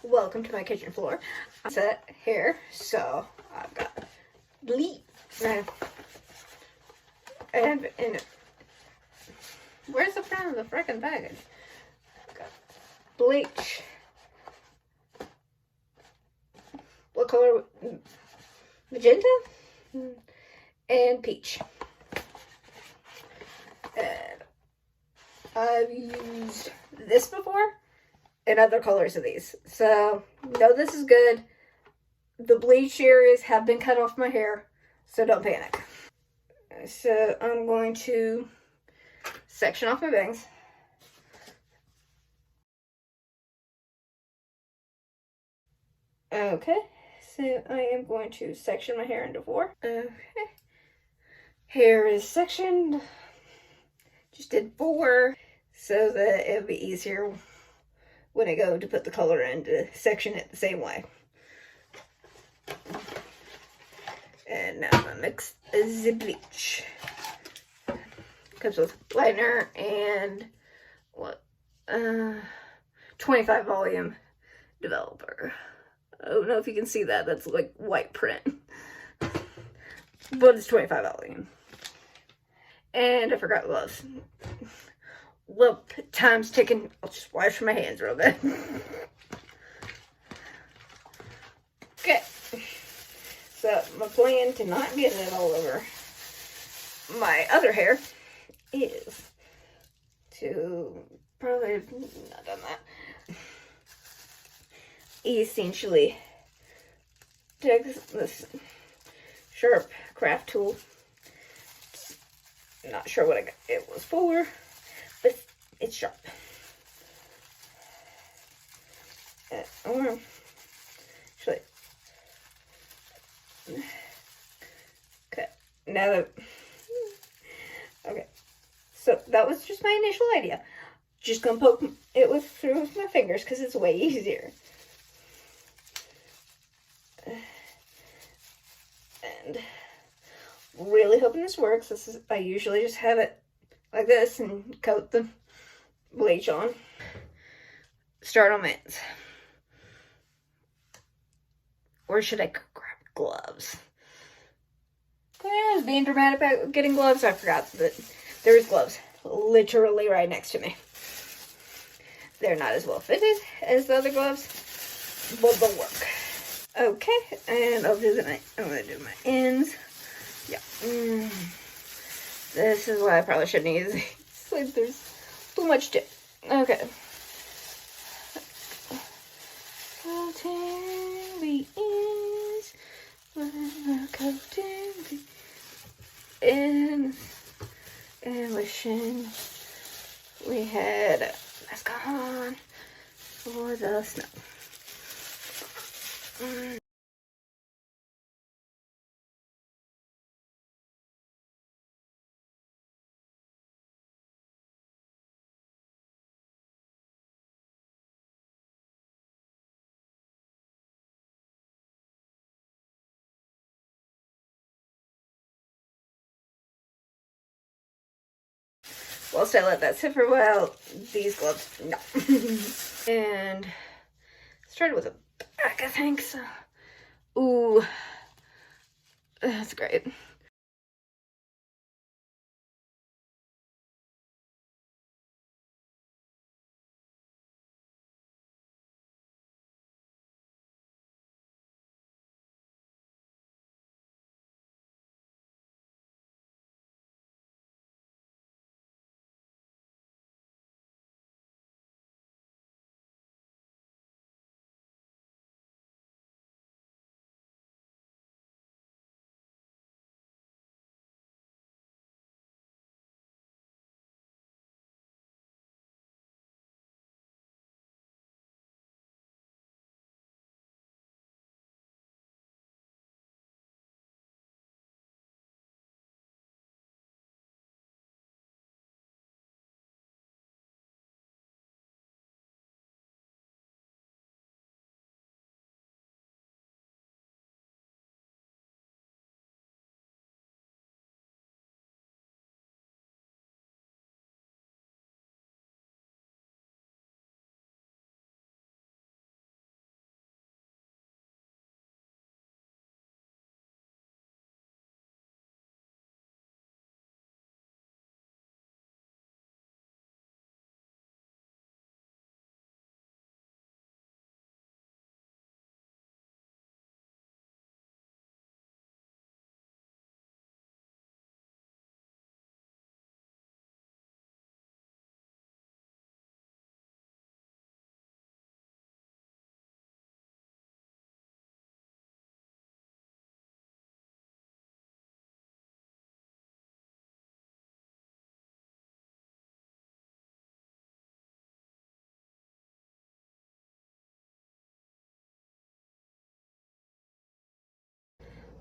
Welcome to my kitchen floor. Set here, so I've got bleach and where's the front of the frickin' package? I've got bleach. What color? Magenta and peach. And I've used this before and other colors of these. So, know this is good. The bleach areas have been cut off my hair, so don't panic. So, I'm going to section off my bangs. Okay, so I am going to section my hair into 4. Okay. Hair is sectioned. Just did 4 so that it would be easier when I go to put the color in to section it the same way. And now I'm gonna mix the bleach. Comes with lightener and what? 25 volume developer. I don't know if you can see that. That's like white print. But it's 25 volume. And I forgot gloves. Well, time's ticking. I'll just wash my hands real bit. Okay. So, my plan to not get it all over my other hair is to probably not done that. Essentially, take this sharp craft tool. Not sure what it was for, but it's sharp. Actually, okay. Now that okay, so that was just my initial idea. Just gonna poke it through with my fingers because it's way easier. And really hoping this works. I usually just have it like this and coat the bleach on. Start on mitts. Or should I grab gloves? I was being dramatic about getting gloves. I forgot that there's gloves literally right next to me. They're not as well fitted as the other gloves, but they'll work. Okay, and I'm gonna do my ends. Yeah. This is why I probably shouldn't use these. It's like there's too much tip. Okay. Coating the ends. Coating the ends. And wishing we had a mask on for the snow. Whilst I let that sit for a while, these gloves, no. And started with a back, I think, so. Ooh, that's great.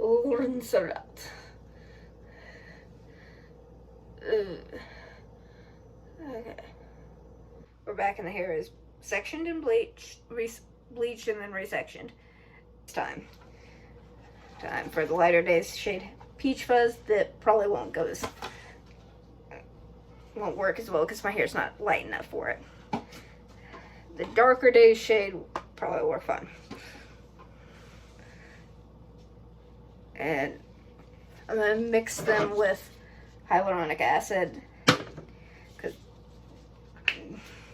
rinse it out. Okay. We're back and the hair is sectioned and bleached, bleached and then resectioned. It's time for the lighter daze shade Peach Fuzz that probably won't work as well because my hair's not light enough for it. The darker daze shade probably will work fine. And I'm gonna mix them with hyaluronic acid because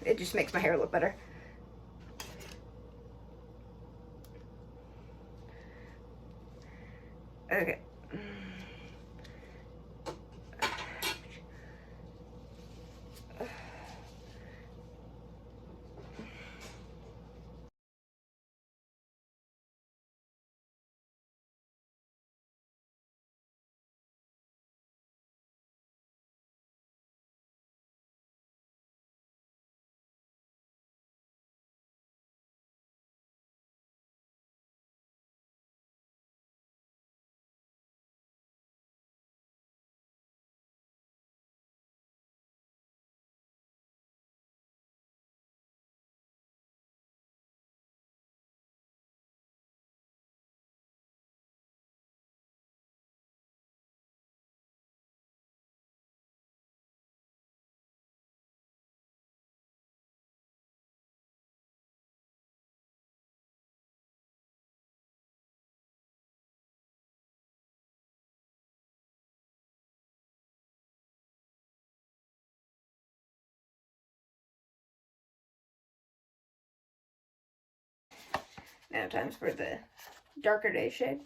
it just makes my hair look better. Okay. Now time for the darker daze shade.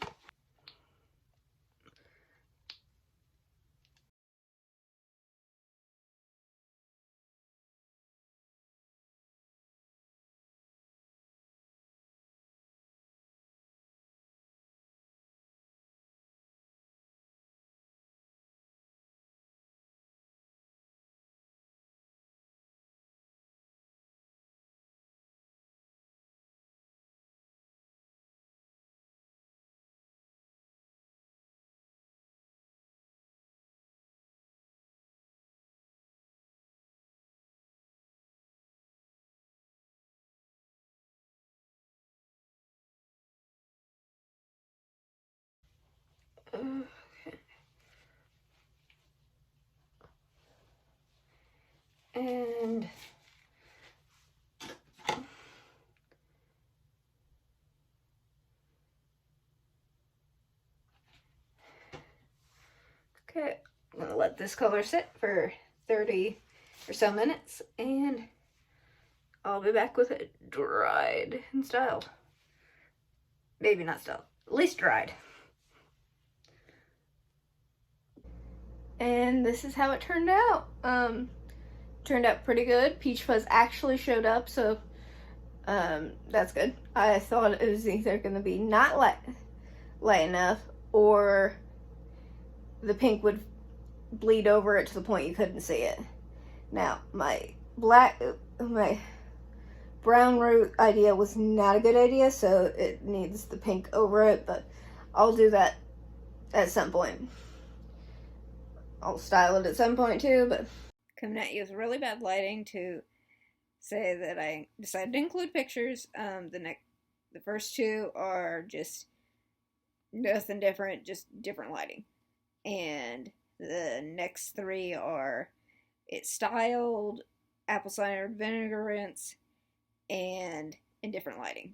And okay, I'm gonna let this color sit for 30 or so minutes and I'll be back with it dried and styled. Maybe not styled, at least dried. And this is how it turned out. Turned out pretty good. Peach Fuzz actually showed up, so that's good. I thought it was either going to be not light enough or the pink would bleed over it to the point you couldn't see it. Now, my brown root idea was not a good idea, so it needs the pink over it, but I'll do that at some point. I'll style it at some point too, but coming at you with really bad lighting to say that I decided to include pictures. The first two are just nothing different, just different lighting. And the next three are it's styled, apple cider vinegar rinse, and in different lighting.